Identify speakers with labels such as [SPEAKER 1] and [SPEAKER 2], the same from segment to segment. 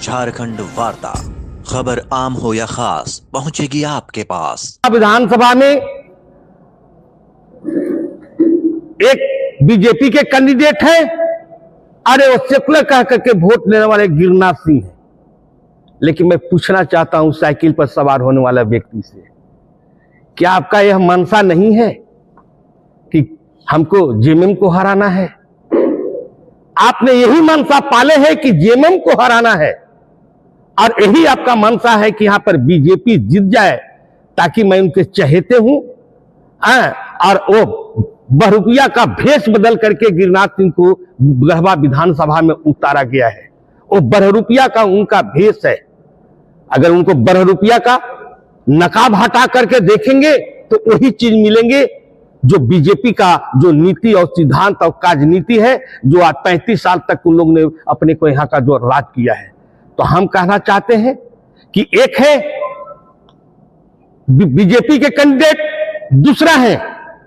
[SPEAKER 1] झारखंड वार्ता, खबर आम हो या खास, पहुंचेगी आपके पास।
[SPEAKER 2] विधानसभा में एक बीजेपी के कैंडिडेट है, अरे वो सेकुलर कह करके वोट लेने वाले गिरनाथ सिंह है। लेकिन मैं पूछना चाहता हूं साइकिल पर सवार होने वाला व्यक्ति से, क्या आपका यह मनसा नहीं है कि हमको जेएमएम को हराना है? आपने यही मनसा पाले है कि जेएमएम को हराना है, और यही आपका मनसा है कि यहां पर बीजेपी जीत जाए ताकि मैं उनके चहेते हूं। और वो बहरूपिया का भेष बदल करके गिरनाथ सिंह को गढ़वा विधानसभा में उतारा गया है। वो बहरूपिया का उनका भेष है। अगर उनको बहरूपिया का नकाब हटा करके देखेंगे तो वही चीज मिलेंगे जो बीजेपी का जो नीति और सिद्धांत और राजनीति है, जो आज 35 साल तक उन लोगों ने अपने को यहाँ का जो राज किया है। तो हम कहना चाहते हैं कि एक है बीजेपी के कैंडिडेट, दूसरा है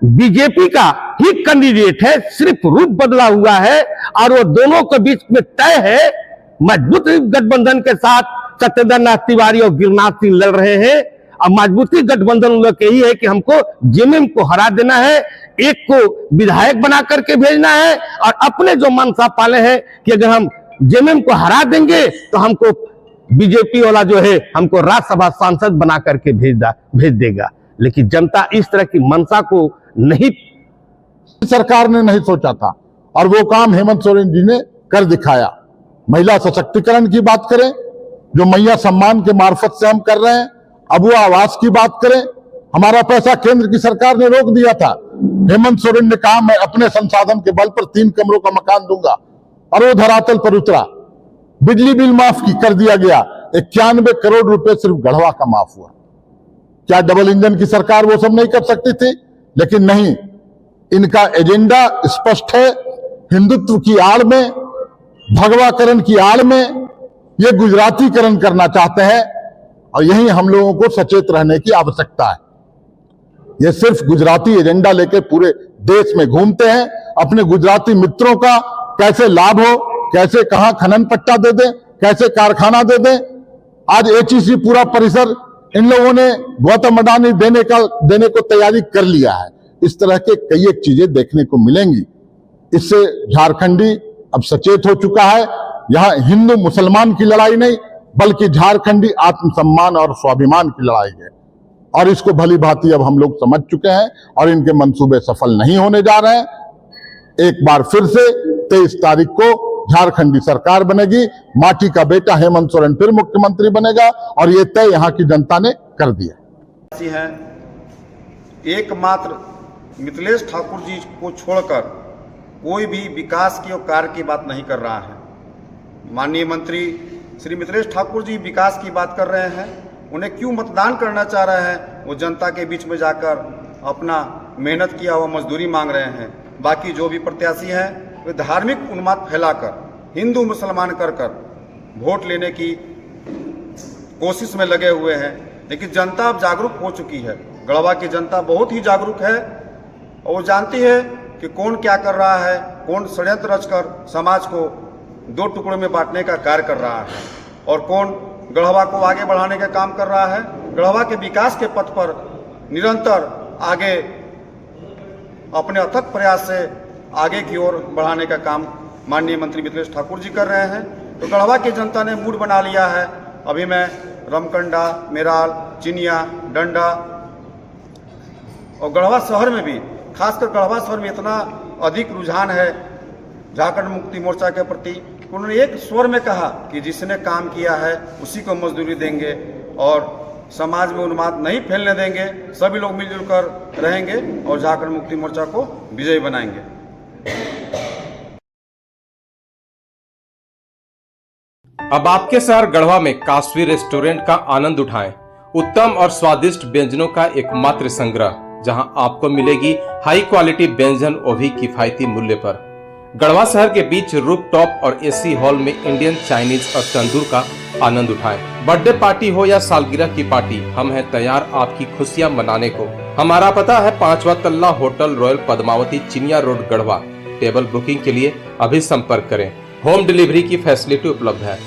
[SPEAKER 2] बीजेपी का ही कैंडिडेट है, सिर्फ रूप बदला हुआ है। और वो दोनों के बीच में तय है, मजबूत गठबंधन के साथ सत्येंद्र नाथ तिवारी और गिरनाथ सिंह लड़ रहे हैं। और मजबूती गठबंधन उन लोग यही है कि हमको जेएमएम को हरा देना है, एक को विधायक बना करके भेजना है, और अपने जो मनसा पाले हैं कि अगर हम जेएमएम को हरा देंगे तो हमको बीजेपी वाला जो है हमको राज्यसभा सांसद बना करके भेज देगा। लेकिन जनता इस तरह की मनसा को नहीं,
[SPEAKER 3] सरकार ने नहीं सोचा था, और वो काम हेमंत सोरेन जी ने कर दिखाया। महिला सशक्तिकरण की बात करें, जो मैया सम्मान के मार्फत से हम कर रहे हैं, अब वो आवास की बात करें, हमारा पैसा केंद्र की सरकार ने रोक दिया था। हेमंत सोरेन ने कहा मैं अपने संसाधन के बल पर 3 कमरों का मकान दूंगा, और वो धरातल पर उतरा। बिजली बिल माफ कर दिया गया, 91 करोड़ रुपए सिर्फ गढ़वा का माफ हुआ। क्या डबल इंजन की सरकार वो सब नहीं कर सकती थी? लेकिन नहीं, इनका एजेंडा स्पष्ट है। हिंदुत्व की आड़ में, भगवाकरण की आड़ में ये गुजरातीकरण करना चाहते हैं, और यही हम लोगों को सचेत रहने की आवश्यकता है। ये सिर्फ गुजराती एजेंडा लेके पूरे देश में घूमते हैं। अपने गुजराती मित्रों का कैसे लाभ हो, कैसे कहां खनन पट्टा दे दें, कैसे कारखाना दे दें। आज एचईसी पूरा परिसर इन लोगों ने गौतम अडानी देने को तैयारी कर लिया है। इस तरह के कई एक चीजें देखने को मिलेंगी। इससे झारखंडी अब सचेत हो चुका है। यहां हिंदू मुसलमान की लड़ाई नहीं, बल्कि झारखंडी आत्मसम्मान और स्वाभिमान की लड़ाई है। और इसको भली भांति अब हम लोग समझ चुके हैं, और इनके मंसूबे सफल नहीं होने जा रहे हैं। एक बार फिर से 23 तारीख को झारखंडी सरकार बनेगी, माटी का बेटा हेमंत सोरेन फिर मुख्यमंत्री बनेगा, और ये तय यहाँ की जनता ने कर दिया।
[SPEAKER 4] एकमात्र मिथिलेश ठाकुर जी को छोड़कर कोई भी विकास की और कार्य की बात नहीं कर रहा है। माननीय मंत्री श्री मिथिलेश ठाकुर जी विकास की बात कर रहे हैं, उन्हें क्यों मतदान करना चाह रहे हैं? वो जनता के बीच में जाकर अपना मेहनत किया हुआ मजदूरी मांग रहे हैं। बाकी जो भी प्रत्याशी हैं वे धार्मिक उन्माद फैलाकर, हिंदू मुसलमान कर वोट लेने की कोशिश में लगे हुए हैं। लेकिन जनता अब जागरूक हो चुकी है। गढ़वा की जनता बहुत ही जागरूक है, और वो जानती है कि कौन क्या कर रहा है, कौन षड्यंत्र रचकर समाज को 2 टुकड़ों में बांटने का कार्य कर रहा है, और कौन गढ़वा को आगे बढ़ाने का काम कर रहा है। गढ़वा के विकास के पथ पर निरंतर आगे अपने अथक प्रयास से आगे की ओर बढ़ाने का काम माननीय मंत्री मिथिलेश ठाकुर जी कर रहे हैं। तो गढ़वा की जनता ने मूड बना लिया है। अभी मैं रमकंडा, मेराल, चिनिया, डंडा और गढ़वा शहर में भी, खासकर गढ़वा शहर में इतना अधिक रुझान है झारखंड मुक्ति मोर्चा के प्रति, उन्होंने एक स्वर में कहा कि जिसने काम किया है उसी को मजदूरी देंगे, और समाज में उन्माद नहीं फैलने देंगे। सभी लोग मिलजुल कर रहेंगे और झारखंड मुक्ति मोर्चा को विजयी बनाएंगे।
[SPEAKER 5] अब आपके शहर गढ़वा में काशवी रेस्टोरेंट का आनंद उठाएं। उत्तम और स्वादिष्ट व्यंजनों का एकमात्र संग्रह, जहां आपको मिलेगी हाई क्वालिटी व्यंजन, वो भी किफायती मूल्य पर। गढ़वा शहर के बीच रूफटॉप और एसी हॉल में इंडियन, चाइनीज और तंदूर का आनंद उठाएं। बर्थडे पार्टी हो या सालगिरह की पार्टी, हम हैं तैयार आपकी खुशियां मनाने को। हमारा पता है 5वां तल्ला होटल रॉयल पद्मावती, चिनिया रोड, गढ़वा। टेबल बुकिंग के लिए अभी संपर्क करें। होम डिलीवरी की फैसिलिटी उपलब्ध है।